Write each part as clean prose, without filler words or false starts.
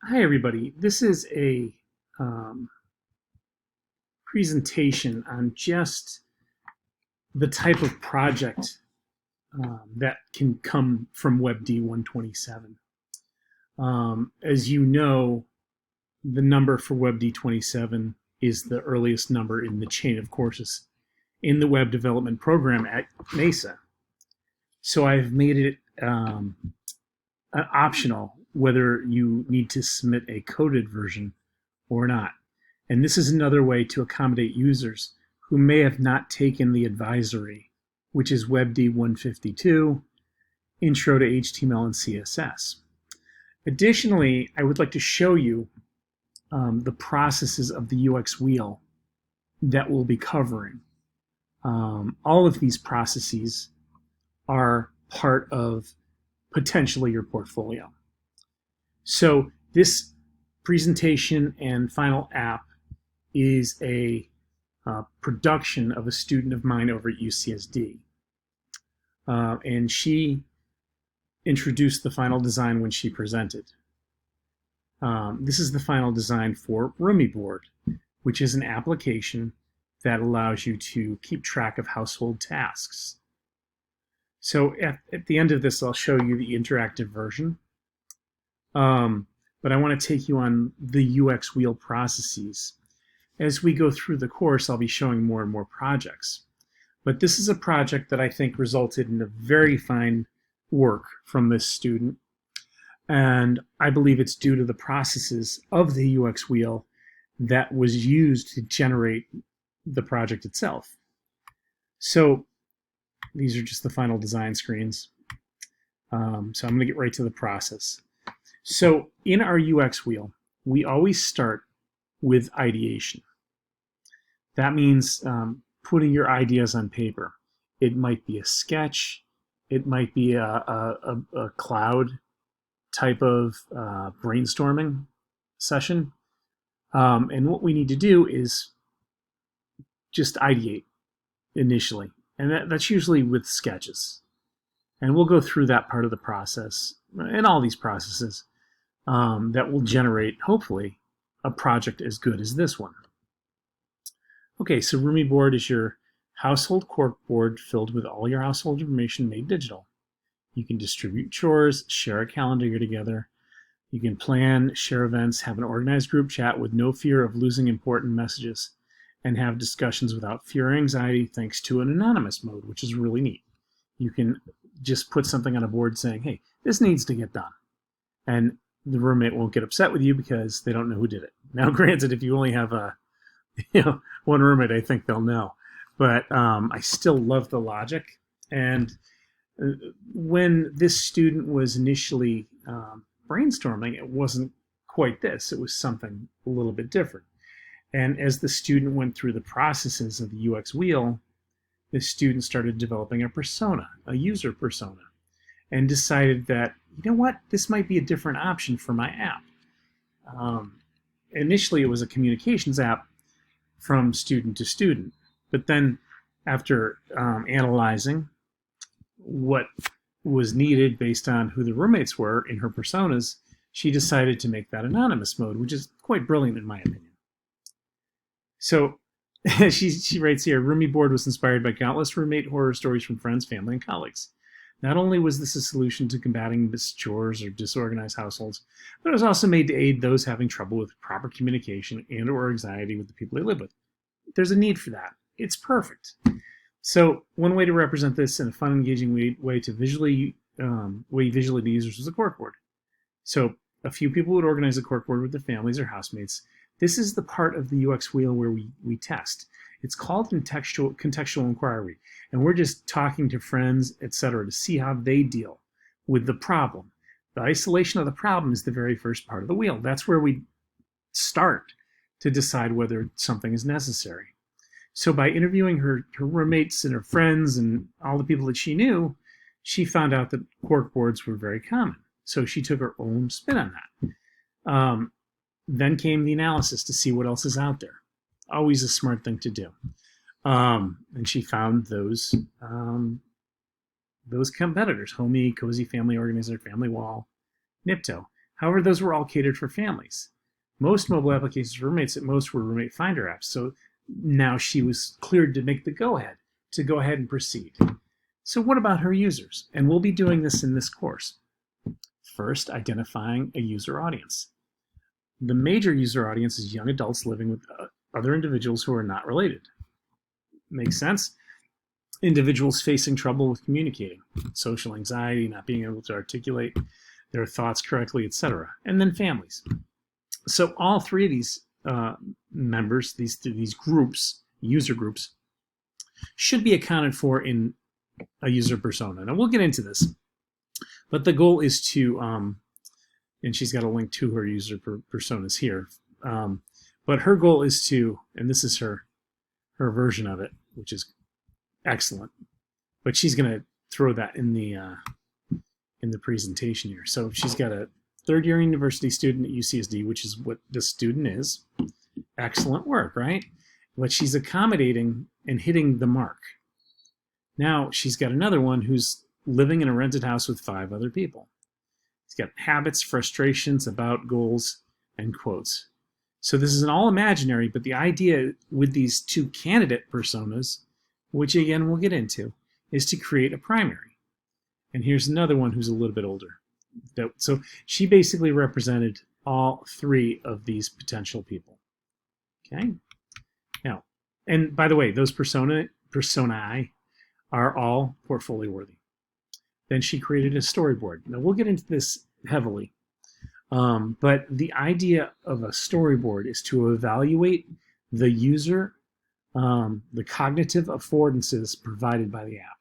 Hi, everybody. This is a um, presentation on just the type of project that can come from WebD 127. As you know, the number for WebD 27 is the earliest number in the chain of courses in the web development program at Mesa. So I've made it optional whether you need to submit a coded version or not. And this is another way to accommodate users who may have not taken the advisory, which is WebD 152, Intro to HTML and CSS. Additionally, I would like to show you the processes of the UX wheel that we'll be covering. All of these processes are part of potentially your portfolio. So this presentation and final app is a production of a student of mine over at UCSD. And she introduced the final design when she presented. This is the final design for RumiBoard, which is an application that allows you to keep track of household tasks. So at the end of this, I'll show you the interactive version. But I want to take you on the UX wheel processes. As we go through the course, I'll be showing more and more projects. But this is a project that I think resulted in a very fine work from this student. And I believe it's due to the processes of the UX wheel that was used to generate the project itself. So these are just the final design screens. So I'm going to get right to the process. So in our UX wheel, we always start with ideation. That means putting your ideas on paper. It might be a sketch. It might be a cloud type of brainstorming session. And what we need to do is just ideate initially. And that's usually with sketches. And we'll go through that part of the process and all these processes that will generate, hopefully, a project as good as this one. Okay, so RumiBoard is your household corkboard filled with all your household information made digital. You can distribute chores, share a calendar together. You can plan, share events, have an organized group chat with no fear of losing important messages, and have discussions without fear or anxiety thanks to an anonymous mode, which is really neat. You can just put something on a board saying, hey, this needs to get done. And the roommate won't get upset with you because they don't know who did it. Now, granted, if you only have one roommate, I think they'll know. But I still love the logic. And when this student was initially brainstorming, it wasn't quite this. It was something a little bit different. And as the student went through the processes of the UX wheel, the student started developing a persona, a user persona, and decided that, you know what, this might be a different option for my app. Initially, it was a communications app from student to student, but then after analyzing what was needed based on who the roommates were in her personas, she decided to make that anonymous mode, which is quite brilliant in my opinion. So she writes here, RumiBoard was inspired by countless roommate horror stories from friends, family, and colleagues. Not only was this a solution to combating missed chores or disorganized households, but it was also made to aid those having trouble with proper communication and or anxiety with the people they live with. There's a need for that. It's perfect. So one way to represent this in a fun, engaging way to visually to users was a corkboard. So a few people would organize a corkboard with their families or housemates. This is the part of the UX wheel where we test. It's called contextual inquiry, and we're just talking to friends, etc., to see how they deal with the problem. The isolation of the problem is the very first part of the wheel. That's where we start to decide whether something is necessary. So by interviewing her roommates and her friends and all the people that she knew, she found out that corkboards were very common. So she took her own spin on that. Then came the analysis to see what else is out there. Always a smart thing to do. And she found those competitors: Homey, Cozy Family Organizer, Family Wall, Nipto. However, those were all catered for families. Most mobile applications for roommates at most were roommate finder apps. So now she was cleared to make the go-ahead, to go ahead and proceed. So what about her users? And we'll be doing this in this course. First, identifying a user audience. The major user audience is young adults living with other individuals who are not related. Makes sense? Individuals facing trouble with communicating, social anxiety, not being able to articulate their thoughts correctly, etc. And then families. So all three of these members, these groups, user groups, should be accounted for in a user persona. Now we'll get into this, but the goal is to, and she's got a link to her user personas here, but her goal is to, and this is her version of it, which is excellent, but she's going to throw that in the presentation here. So she's got a third-year university student at UCSD, which is what this student is. Excellent work, right? But she's accommodating and hitting the mark. Now she's got another one who's living in a rented house with 5 other people. He's got habits, frustrations, about, goals, and quotes. So this is an all imaginary, but the idea with these 2 candidate personas, which again we'll get into, is to create a primary. And here's another one who's a little bit older. So she basically represented all 3 of these potential people. Okay. Now, and by the way, those personae are all portfolio worthy. Then she created a storyboard. Now we'll get into this heavily, but the idea of a storyboard is to evaluate the user, the cognitive affordances provided by the app.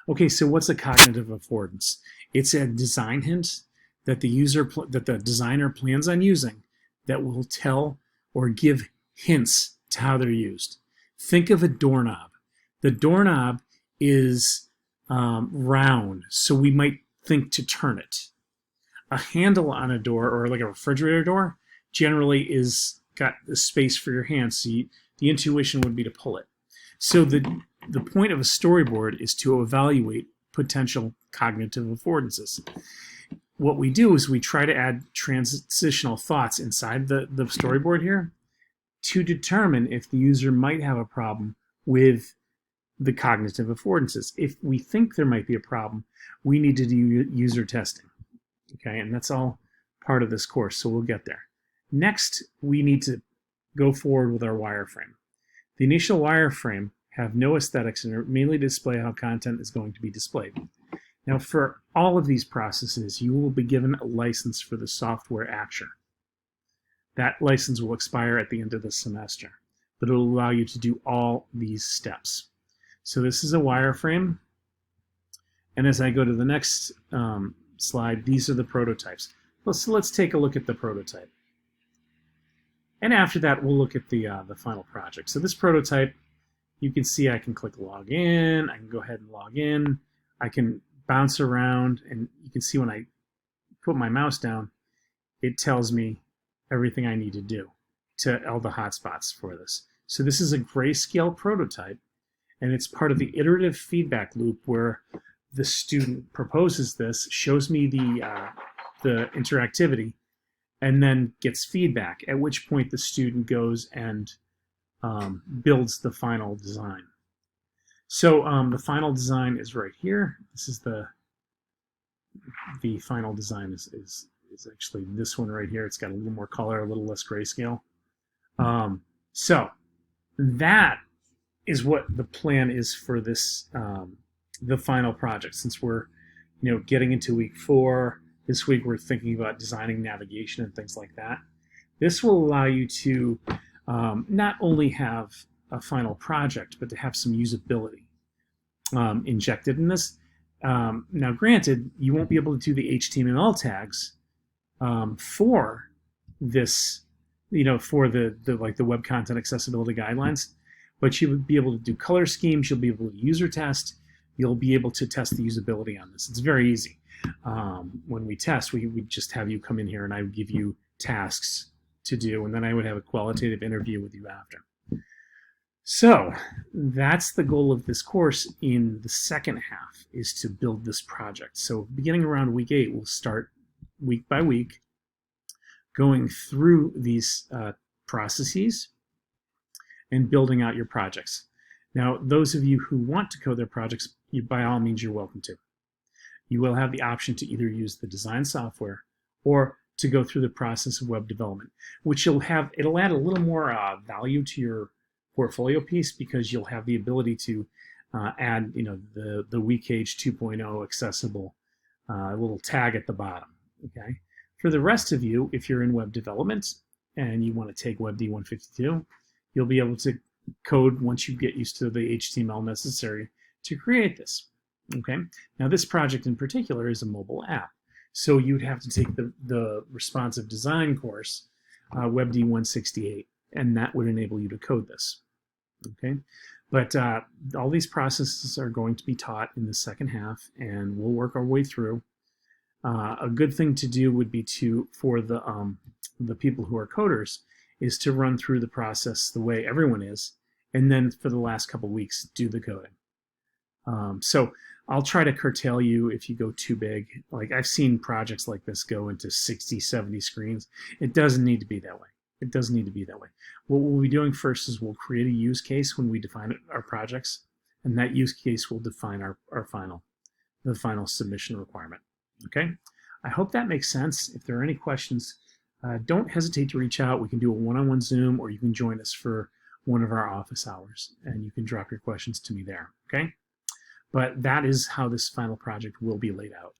Okay, so what's a cognitive affordance? It's a design hint that the designer plans on using that will tell or give hints to how they're used. Think of a doorknob. The doorknob is round, so we might think to turn it. A handle on a door, or like a refrigerator door, generally is got a space for your hand, so the intuition would be to pull it. So the point of a storyboard is to evaluate potential cognitive affordances. What we do is we try to add transitional thoughts inside the storyboard here to determine if the user might have a problem with the cognitive affordances. If we think there might be a problem, we need to do user testing. Okay, and that's all part of this course, so we'll get there. Next, we need to go forward with our wireframe. The initial wireframe have no aesthetics and are mainly display how content is going to be displayed. Now, for all of these processes, you will be given a license for the software Acture. That license will expire at the end of the semester, but it will allow you to do all these steps. So this is a wireframe, and as I go to the next slide, these are the prototypes. So let's take a look at the prototype. And after that, we'll look at the final project. So this prototype, you can see I can click log in. I can go ahead and log in. I can bounce around, and you can see when I put my mouse down, it tells me everything I need to do to all the hotspots for this. So this is a grayscale prototype, and it's part of the iterative feedback loop where the student proposes this, shows me the interactivity, and then gets feedback, at which point the student goes and builds the final design. So the final design is right here. This is the final design is actually this one right here. It's got a little more color, a little less grayscale. So that is what the plan is for this the final project. Since we're getting into week 4, this week we're thinking about designing navigation and things like that. This will allow you to not only have a final project, but to have some usability injected in this. Now, granted, you won't be able to do the HTML tags for this, for the web content accessibility guidelines, but you would be able to do color schemes. You'll be able to user test. You'll be able to test the usability on this. It's very easy. When we test, we just have you come in here and I would give you tasks to do, and then I would have a qualitative interview with you after. So that's the goal of this course in the second half, is to build this project. So beginning around week 8, we'll start week by week going through these processes and building out your projects. Now, those of you who want to code their projects, by all means, you're welcome to. You will have the option to either use the design software or to go through the process of web development, which it'll add a little more value to your portfolio piece, because you'll have the ability to add, the WCAGE 2.0 accessible little tag at the bottom. Okay. For the rest of you, if you're in web development and you want to take WebD 152, you'll be able to code once you get used to the HTML necessary to create this. Okay. Now, this project in particular is a mobile app, so you'd have to take the responsive design course, WebD 168, and that would enable you to code this. Okay. But all these processes are going to be taught in the second half, and we'll work our way through. A good thing to do would be for the people who are coders, is to run through the process the way everyone is, and then for the last couple weeks do the coding. So I'll try to curtail you if you go too big. Like, I've seen projects like this go into 60, 70 screens. It doesn't need to be that way. It doesn't need to be that way. What we'll be doing first is we'll create a use case when we define our projects, and that use case will define the final submission requirement. Okay? I hope that makes sense. If there are any questions, don't hesitate to reach out. We can do a one-on-one Zoom, or you can join us for one of our office hours, and you can drop your questions to me there. Okay? But that is how this final project will be laid out.